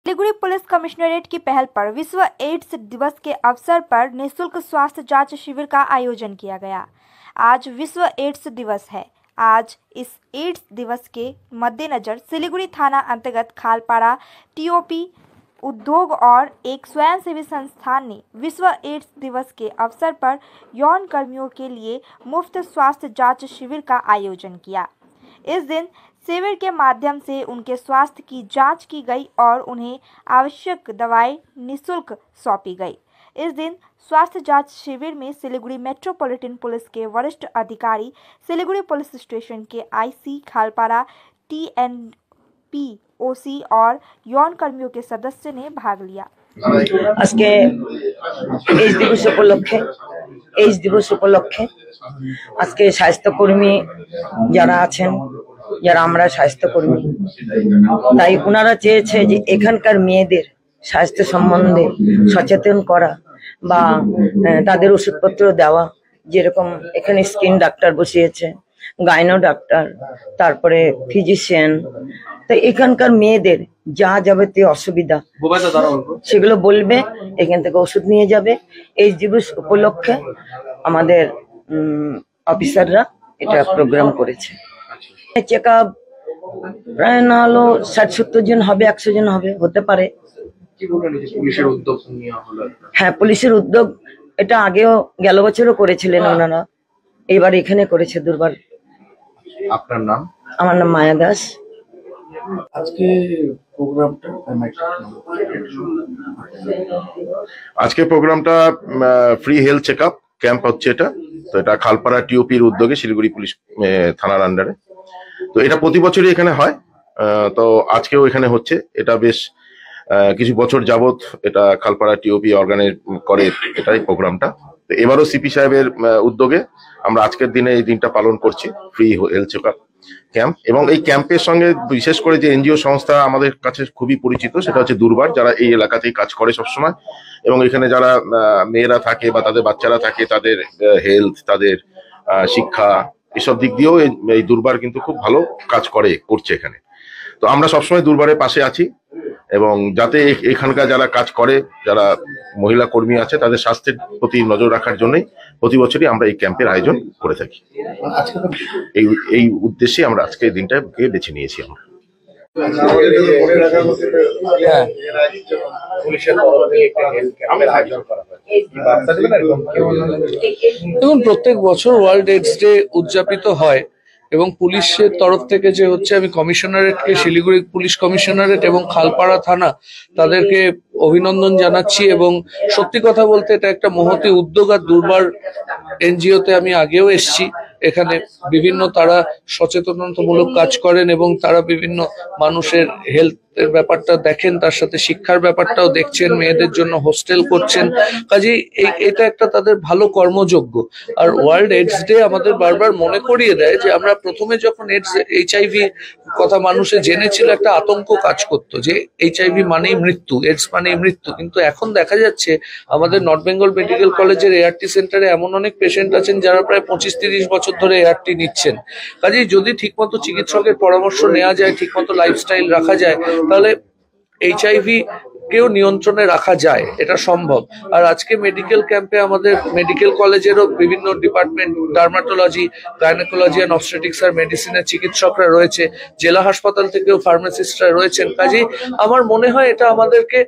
Siliguri police commissionerate की पहल पर विश्व एड्स दिवस के अवसर पर निःशुल्क स्वास्थ्य जांच शिविर का आयोजन किया गया। आज विश्व एड्स दिवस है। आज इस एड्स दिवस के मद्देनजर सिलीगुड़ी थाना अंतर्गत खालपाड़ा टीओपी उद्योग और एक स्वयंसेवी संस्थान ने विश्व एड्स दिवस के अवसर पर यौन कर्मियों के लिए मुफ्त स्वास्थ्य जांच शिविर का आयोजन किया। इस दिन शिविर के माध्यम से उनके स्वास्थ्य की जांच की गई और उन्हें आवश्यक दवाएं निःशुल्क सौंपी गई। इस दिन स्वास्थ्य जांच शिविर में सिलीगुड़ी मेट्रोपॉलिटन पुलिस के वरिष्ठ अधिकारी, सिलीगुड़ी पुलिस स्टेशन के आईसी, खालपाड़ा टीएनपी ओसी और यौन कर्मियों के सदस्य ने भाग लिया। आज के एड्स दिवस उपलक्षे आज के स्वास्थ्यकर्मी যারা আছেন, যারা আমরা স্বাস্থ্যকর্মী, তাই ওনারা চেয়েছে যে এখানকার মেয়েদের স্বাস্থ্য সম্বন্ধে সচেতন করা বা তাদের ওষুধপত্র দেওয়া। যেরকম এখানে স্কিন ডাক্তার বসিয়েছে, গাইনো ডাক্তার, তারপরে ফিজিশিয়ান। তো এখানকার মেয়েদের যা যাবতীয় অসুবিধা সেগুলো বলবে, এখান থেকে ওষুধ নিয়ে যাবে। এই দিবস উপলক্ষে আমাদের অফিসাররা এটা প্রোগ্রাম করেছে। চেক আপ প্রায় না হলো 60-70 জন হবে, 100 জন হবে, হতে পারে। হ্যাঁ, পুলিশের উদ্যোগ এটা আগেও গেল বছরও করেছিলেন ওনারা, এবার এখানে করেছে দুর্বার। আপনার নাম? আমার নাম মায়া দাস। আজকে প্রোগ্রামটা ফ্রি হেলথ চেকআপ ক্যাম্প হচ্ছে। তো এটা খালপাড়া টিওপির উদ্যোগে শিলিগুড়ি পুলিশ থানার আন্ডারে। তো এটা প্রতি বছরই এখানে হয়। তো আজকেও এখানে হচ্ছে। এটা বেশ কিছু বছর যাবত এটা খালপাড়া টিওপি অর্গানাইজ করে এটাই প্রোগ্রামটা। তো এবারও সিপি সাহেবের উদ্যোগে আমরা আজকের দিনে এই দিনটা পালন করছি, ফ্রি হেলথ চেকআপ ক্যাম্প। এবং এই ক্যাম্পের সঙ্গে বিশেষ করে যে এনজিও সংস্থা আমাদের কাছে খুবই পরিচিত, সেটা হচ্ছে দুর্বার, যারা এই এলাকাতেই কাজ করে সবসময়। এবং এখানে যারা মেয়েরা থাকে বা তাদের বাচ্চারা থাকে, তাদের হেলথ, তাদের শিক্ষা, এসব দিক দিয়েও এই দুর্বার কিন্তু খুব ভালো কাজ করছে এখানে। তো আমরা সবসময় দুর্বারের পাশে আছি এবং যাতে এখানকার যারা কাজ করে, যারা মহিলা কর্মী আছে, তাদের স্বাস্থ্যের প্রতি নজর রাখার জন্যই প্রতি বছরই আমরা এই ক্যাম্পের আয়োজন করে থাকি। এই উদ্দেশ্যে আমরা আজকে এই দিনটাকে বেছে নিয়েছি। আমরা দেখুন, প্রত্যেক বছর ওয়ার্ল্ড এইডস ডে উদযাপিত হয় এবং পুলিশের তরফ থেকে যে হচ্ছে, আমি কমিশনারেটকে, শিলিগুড়ি পুলিশ কমিশনারেট এবং খালপাড়া থানা, তাদেরকে অভিনন্দন জানাচ্ছি। এবং সত্যি কথা বলতে এটা একটা মহতি উদ্যোগ। আর দুর্বার এনজিওতে আমি আগেও এসেছি, এখানে বিভিন্ন তারা সচেতনতামূলক কাজ করেন এবং তারা বিভিন্ন মানুষের হেলথের ব্যাপারটা দেখেন, তার সাথে শিক্ষার ব্যাপারটাও দেখছেন, মেয়েদের জন্য হোস্টেল করছেন। কাজেই এটা একটা তাদের ভালো কর্মযোগ্য। আর ওয়ার্ল্ড এইডস ডে আমাদের বারবার মনে করিয়ে দেয় যে আমরা প্রথমে যখন HIV কথা মানুষে জেনেছিল, একটা আতঙ্ক কাজ করতো যে HIV মানেই মৃত্যু, এইডস মানেই মৃত্যু। কিন্তু এখন দেখা যাচ্ছে আমাদের নর্থ বেঙ্গল মেডিকেল কলেজের ART সেন্টারে এমন অনেক পেশেন্ট আছেন যারা প্রায় 25-30 বছর ধরে ART নিচ্ছেন। কাজেই যদি ঠিকমতো চিকিৎসকের পরামর্শ নেওয়া যায়, ঠিকমতো লাইফস্টাইল রাখা যায়, তাহলে HIV কেও নিয়ন্ত্রণে রাখা যায়, এটা সম্ভব। আর আজকে মেডিকেল ক্যাম্পে আমাদের মেডিকেল কলেজেরও বিভিন্ন department, dermatology, gynaecology and obstetrics আর মেডিসিনের চিকিৎসকরা রয়েছে, জেলা হাসপাতাল থেকেও ফার্মাসিস্টরা রয়েছেন। কাজেই আমার মনে হয় এটা আমাদেরকে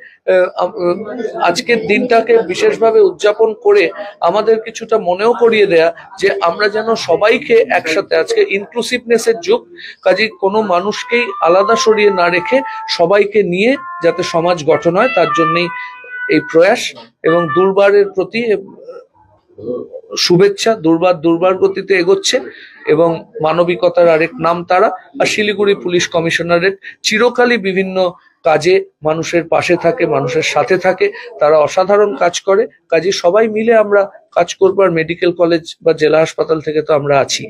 আজকের দিনটাকে বিশেষভাবে উদযাপন করে আমাদের কিছুটা মনেও করিয়ে দেয়া যে আমরা যেন সবাইকে একসাথে, আজকে ইনক্লুসিভনেসের যুগ, কাজেই কোনো মানুষকেই আলাদা সরিয়ে না রেখে সবাইকে নিয়ে যাতে সমাজ গঠন হয়, তার জন্যই এই প্রয়াস। এবং দুর্বারের প্রতি শুভেচ্ছা। দুর্বার গতিতে এগোচ্ছে এবং মানবিকতার আরেক নাম তারা। আর শিলিগুড়ি পুলিশ কমিশনারেট চিরকালই বিভিন্ন কাজে মানুষের পাশে থাকে, মানুষের সাথে থাকে, তারা অসাধারণ কাজ করে। কাজে সবাই মিলে আমরা কাজ করবো। আর মেডিকেল कॉलेज বা জেলা হাসপাতাল থেকে তো আমরা আছি।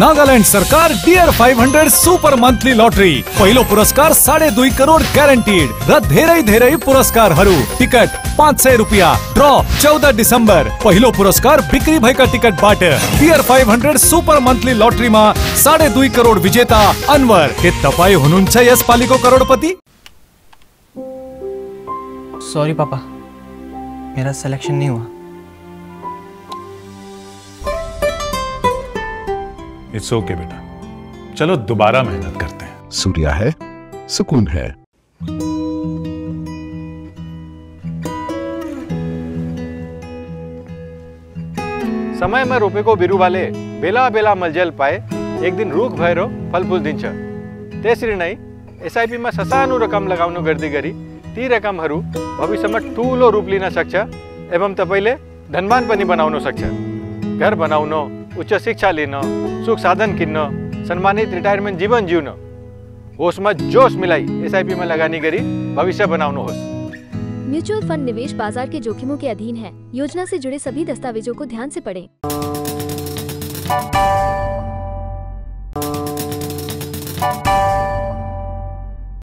नागालैंड सरकार डियर 500 सुपर मंथली लॉटरी पहिलो पुरस्कार 2.5 करोड़ ग्यारंटीड र धेरै पुरस्कार टिकट 500 रुपया ड्रॉ 14 डिसेम्बर पहिलो पुरस्कार बिक्री भएका टिकट बाट डियर 500 सुपर मंथली लॉटरी में 2.5 करोड़ विजेता अनवर के तपाई हुनुहुन्छ यस पालीको करोड़पति। सॉरी पापा, मेरा सिलेक्शन नहीं हुआ। इट्स ओके बेटा, चलो दोबारा मेहनत करते हैं। सूर्या है, सुकून है। समय में रोपे को बिरु वाले बेला बेला मलजल पाए एक दिन रुख भएर फलफुल दिन्छ। त्यसरी नै एसआईपी में ससानो रकम लगाउनु गर्दै गरी ती रकमहरू भविष्यमा ठूलो रूप लिन सक्छ एवं तपाईले धनवान पनि बनाउन सक्छ। घर बनाउन, उच्च शिक्षा लिन, सुख साधन किन्न, सम्मानित रिटायरमेन्ट जीवन जिउन, होसमा जोश मिलाई एसआईपी में लगानी गरी भविष्य बनाउनुहोस्। म्यूचुअल फंड निवेश बाजार के जोखिमों के अधीन है। योजना से जुड़े सभी दस्तावेजों को ध्यान से पढ़ें।